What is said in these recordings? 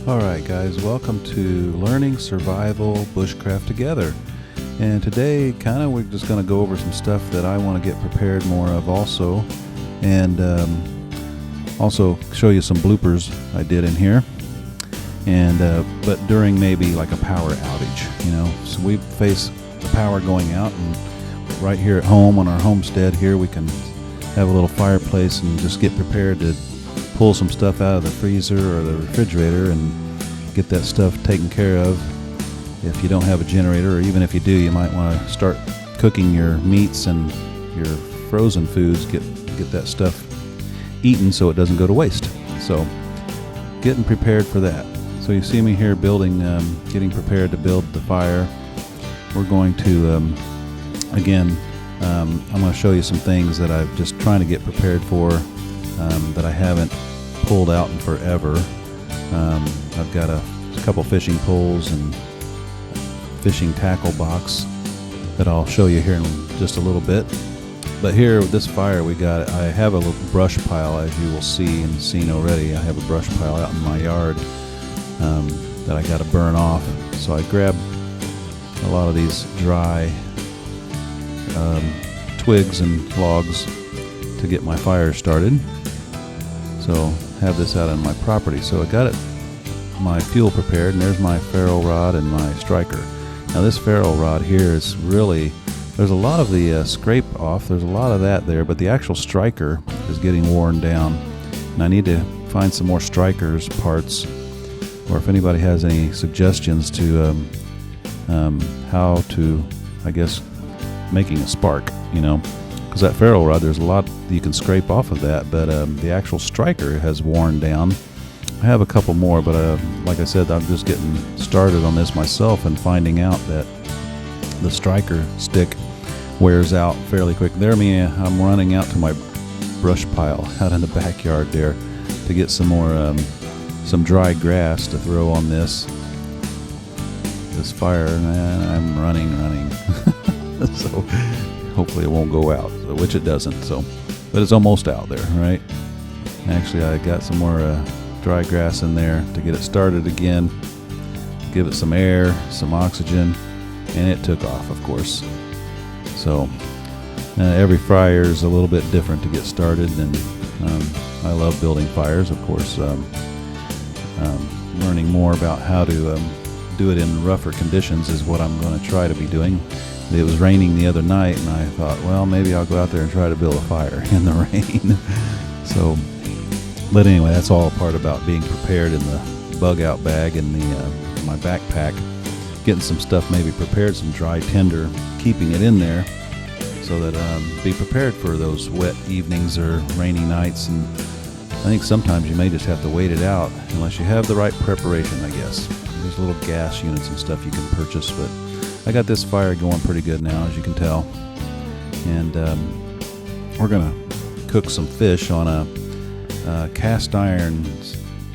Alright guys, welcome to Learning Survival Bushcraft Together. And today we're just going to go over some stuff that I want to get prepared more of also. And also show you some bloopers I did in here. And but during maybe like a power outage, you know. So we face the power going out, and right here at home on our homestead here we can have a little fireplace and just get prepared to pull some stuff out of the freezer or the refrigerator and get that stuff taken care of. If you don't have a generator, or even if you do, you might want to start cooking your meats and your frozen foods, get that stuff eaten so it doesn't go to waste. So getting prepared for that. So you see me here building, getting prepared to build the fire. We're going to again, I'm going to show you some things that I'm just trying to get prepared for, that I haven't pulled out in forever. I've got a couple fishing poles and fishing tackle box that I'll show you here in just a little bit. But here with this fire I have a little brush pile, as you will see and seen already. I have a brush pile out in my yard that I got to burn off. So I grabbed a lot of these dry twigs and logs to get my fire started. So have this out on my property. So I got my fuel prepared, and there's my ferro rod and my striker. Now this ferro rod here is really, there's a lot of the scrape off, there's a lot of that there, but the actual striker is getting worn down, and I need to find some more strikers parts, or if anybody has any suggestions to how to, I guess, making a spark, you know, because that ferro rod, there's a lot you can scrape off of that, but the actual striker has worn down. I have a couple more, but like I said, I'm just getting started on this myself and finding out that the striker stick wears out fairly quick. I'm running out to my brush pile out in the backyard there to get some more some dry grass to throw on this fire, and I'm running so hopefully it won't go out, which it doesn't. So, but it's almost out there, right? Actually, I got some more dry grass in there to get it started again, give it some air, some oxygen, and it took off, of course. So every fire is a little bit different to get started, and I love building fires, of course. Learning more about how to do it in rougher conditions is what I'm going to try to be doing. It was raining the other night, and I thought, well, maybe I'll go out there and try to build a fire in the rain. So, but anyway, that's all a part about being prepared in the bug out bag and my backpack, getting some stuff maybe prepared, some dry tinder, keeping it in there so that be prepared for those wet evenings or rainy nights. And I think sometimes you may just have to wait it out unless you have the right preparation, I guess. There's little gas units and stuff you can purchase, but I got this fire going pretty good now, as you can tell. And we're going to cook some fish on a cast iron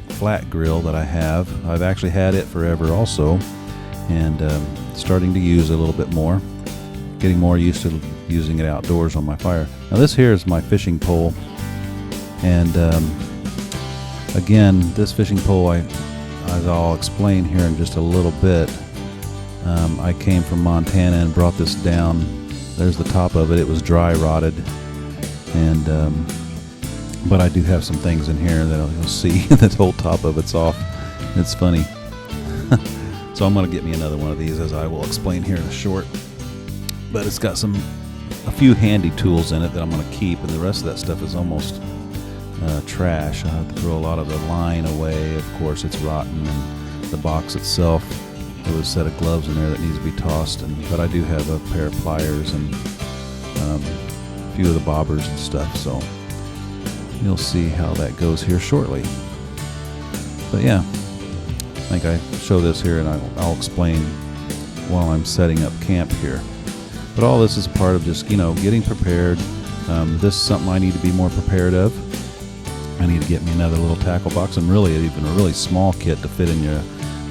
flat grill that I have. I've actually had it forever also, and starting to use it a little bit more, getting more used to using it outdoors on my fire. Now this here is my fishing pole, and again, this fishing pole, as I'll explain here in just a little bit, I came from Montana and brought this down. There's the top of it. It was dry rotted, and but I do have some things in here that you'll see. The whole top of it's off. It's funny. So I'm going to get me another one of these, as I will explain here in a short. But it's got a few handy tools in it that I'm going to keep, and the rest of that stuff is almost trash. I have to throw a lot of the line away. Of course, it's rotten, and the box itself, there was a set of gloves in there that needs to be tossed. But I do have a pair of pliers and a few of the bobbers and stuff. So you'll see how that goes here shortly. But yeah, I think I show this here, and I'll explain while I'm setting up camp here. But all this is part of just, getting prepared. This is something I need to be more prepared of. I need to get me another little tackle box, and really even a really small kit to fit in your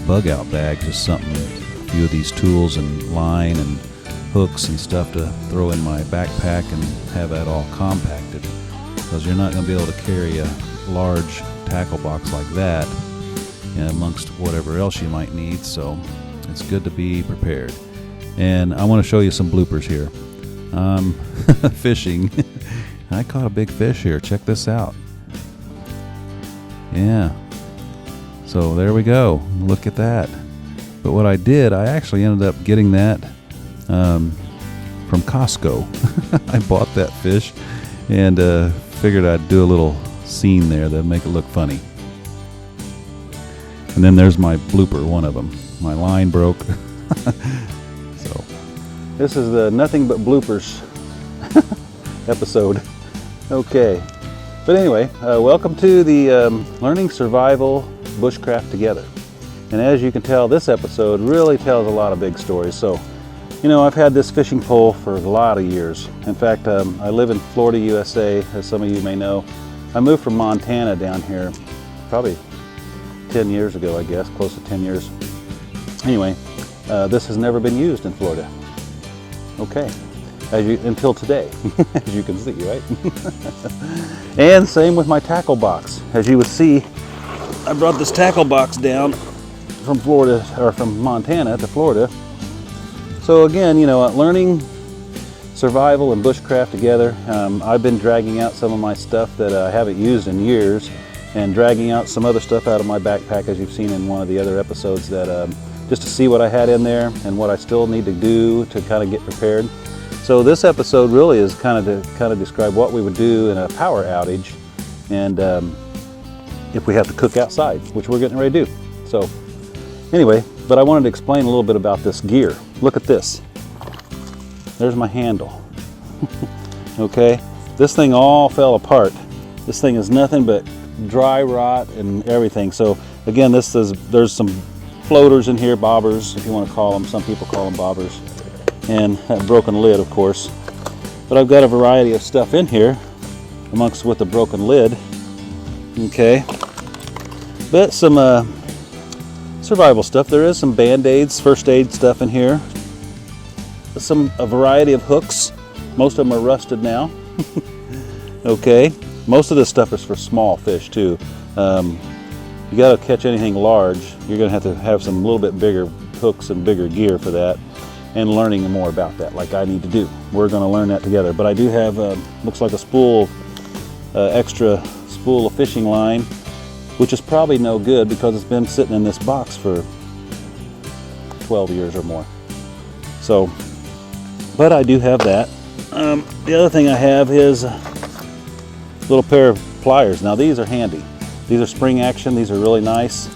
bug out bag. Just something, a few of these tools and line and hooks and stuff to throw in my backpack and have that all compacted, because you're not going to be able to carry a large tackle box like that amongst whatever else you might need. So it's good to be prepared. And I want to show you some bloopers here. Fishing. I caught a big fish here. Check this out. Yeah. So there we go. Look at that. But what I did, I actually ended up getting that from Costco. I bought that fish and figured I'd do a little scene there that make it look funny. And then there's my blooper, one of them. My line broke. So this is the nothing but bloopers episode. Okay, but anyway, welcome to the Learning Survival Bushcraft Together. And as you can tell, this episode really tells a lot of big stories. So, you know, I've had this fishing pole for a lot of years. In fact, I live in Florida, USA, as some of you may know. I moved from Montana down here probably 10 years ago, I guess, close to 10 years. Anyway, this has never been used in Florida. Okay, until today, as you can see, right? And same with my tackle box. As you would see, I brought this tackle box down from Florida, or from Montana to Florida. So again, you know, learning survival and bushcraft together. I've been dragging out some of my stuff that I haven't used in years, and dragging out some other stuff out of my backpack, as you've seen in one of the other episodes, that just to see what I had in there and what I still need to do to kind of get prepared. So this episode really is kind of describe what we would do in a power outage, and if we have to cook outside, which we're getting ready to do. So anyway, but I wanted to explain a little bit about this gear. Look at this. There's my handle. Okay, this thing all fell apart. This thing is nothing but dry rot and everything. So again, there's some floaters in here, bobbers, if you want to call them. Some people call them bobbers. And a broken lid, of course. But I've got a variety of stuff in here amongst with the broken lid. Okay, but some survival stuff. There is some band-aids, first aid stuff in here. A variety of hooks. Most of them are rusted now. Okay, most of this stuff is for small fish too. You got to catch anything large, you're going to have some little bit bigger hooks and bigger gear for that, and learning more about that, like I need to do. We're going to learn that together. But I do have looks like a spool, extra spool of fishing line, which is probably no good because it's been sitting in this box for 12 years or more. So, but I do have that. The other thing I have is a little pair of pliers. Now these are handy. These are spring action. These are really nice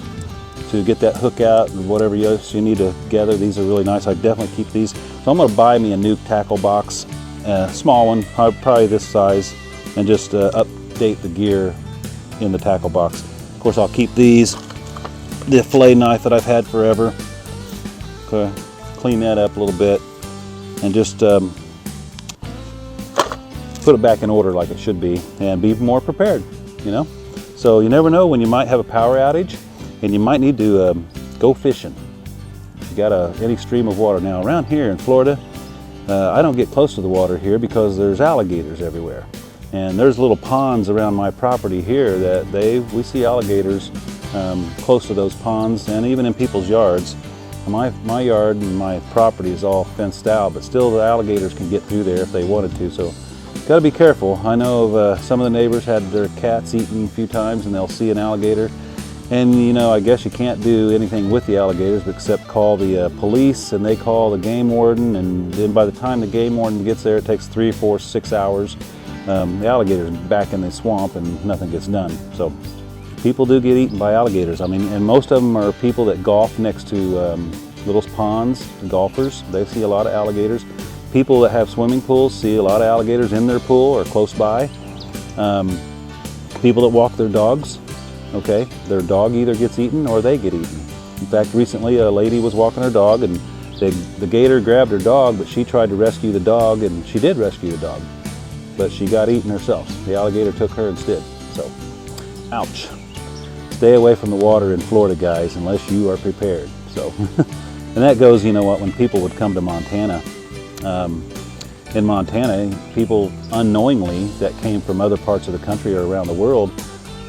to get that hook out and whatever else you need to gather. These are really nice. I definitely keep these. So I'm going to buy me a new tackle box, a small one, probably this size, and just update the gear in the tackle box. Of course, I'll keep these. The fillet knife that I've had forever. Okay, clean that up a little bit and just put it back in order like it should be, and be more prepared, you know. So you never know when you might have a power outage and you might need to go fishing. You got any stream of water. Now around here in Florida, I don't get close to the water here because there's alligators everywhere. And there's little ponds around my property here that we see alligators close to those ponds, and even in people's yards. My yard and my property is all fenced out, but still the alligators can get through there if they wanted to. So got to be careful. I know of some of the neighbors had their cats eaten a few times and they'll see an alligator. And you know, I guess you can't do anything with the alligators except call the police, and they call the game warden, and then by the time the game warden gets there, it takes 3, 4, 6 hours. The alligator's back in the swamp and nothing gets done. So people do get eaten by alligators. I mean, and most of them are people that golf next to little ponds, golfers. They see a lot of alligators. People that have swimming pools see a lot of alligators in their pool or close by. People that walk their dogs, okay, their dog either gets eaten or they get eaten. In fact, recently a lady was walking her dog and the gator grabbed her dog, but she tried to rescue the dog, and she did rescue the dog, but she got eaten herself. The alligator took her instead. So, ouch. Stay away from the water in Florida, guys, unless you are prepared. So, and that goes, you know what, when people would come to Montana. In Montana, people unknowingly that came from other parts of the country or around the world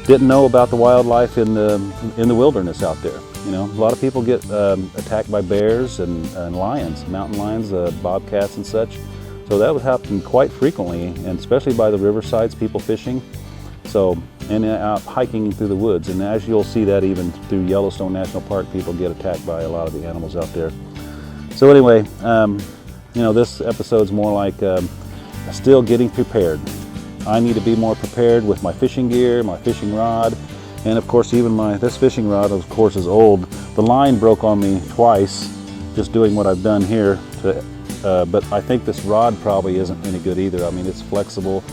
didn't know about the wildlife in the wilderness out there. You know, a lot of people get attacked by bears and lions, mountain lions, bobcats and such. So that would happen quite frequently, and especially by the riversides, people fishing. So, and out hiking through the woods. And as you'll see that even through Yellowstone National Park, people get attacked by a lot of the animals out there. So anyway, you know, this episode's more like still getting prepared. I need to be more prepared with my fishing gear, my fishing rod, and of course even this fishing rod, of course, is old. The line broke on me twice just doing what I've done here, but I think this rod probably isn't any good either. I mean, it's flexible.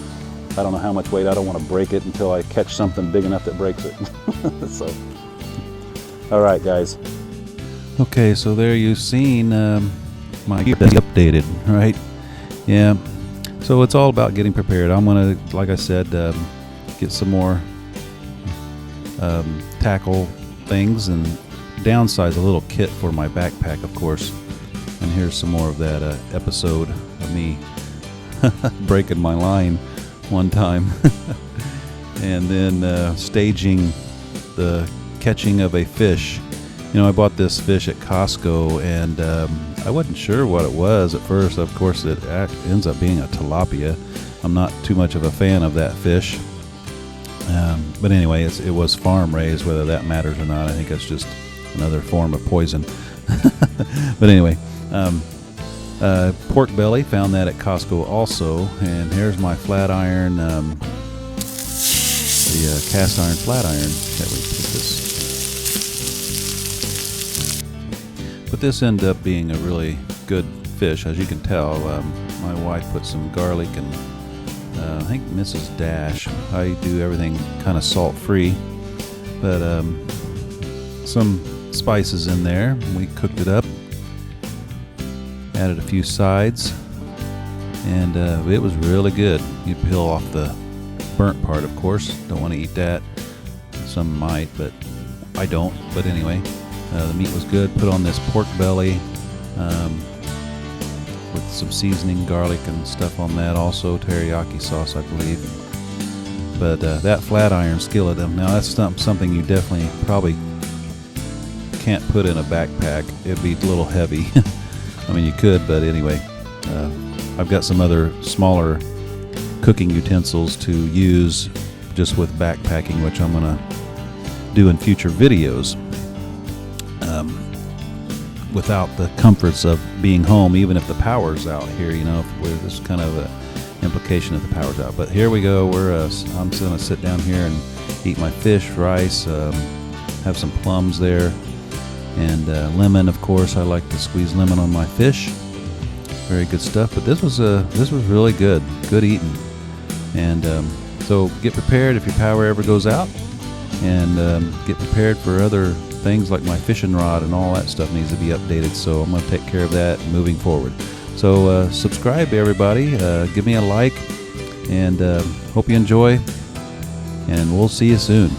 I don't know how much weight. I don't want to break it until I catch something big enough that breaks it. So, all right, guys. Okay, so there you've seen my gear updated, right? Yeah. So it's all about getting prepared. I'm gonna, like I said, get some more tackle things and downsize a little kit for my backpack, of course. And here's some more of that episode of me breaking my line one time. And then staging the catching of a fish. You know, I bought this fish at Costco, and I wasn't sure what it was at first. Of course, it ends up being a tilapia. I'm not too much of a fan of that fish. But anyway, it was farm raised, whether that matters or not. I think it's just another form of poison. But anyway, pork belly, found that at Costco also. And here's my flat iron, the cast iron flat iron that we put this. But this ended up being a really good fish, as you can tell. My wife put some garlic and I think Mrs. Dash. I do everything kind of salt-free, but some spices in there. We cooked it up, added a few sides, and it was really good. You peel off the burnt part, of course. Don't want to eat that. Some might, but I don't. But anyway, the meat was good. Put on this pork belly with some seasoning, garlic and stuff on that. Also teriyaki sauce, I believe. But that flat iron skillet, now that's something you definitely probably can't put in a backpack. It'd be a little heavy. I mean, you could, but anyway, I've got some other smaller cooking utensils to use just with backpacking, which I'm gonna do in future videos. Without the comforts of being home, even if the power's out here, you know, there's kind of an implication that the power's out. But here we go. I'm just gonna sit down here and eat my fish, rice, have some plums there, and lemon. Of course, I like to squeeze lemon on my fish. Very good stuff. But this was really good eating. And so get prepared if your power ever goes out, and get prepared for other things like my fishing rod and all that stuff needs to be updated. So I'm going to take care of that moving forward. So subscribe, everybody. Give me a like, and hope you enjoy, and we'll see you soon.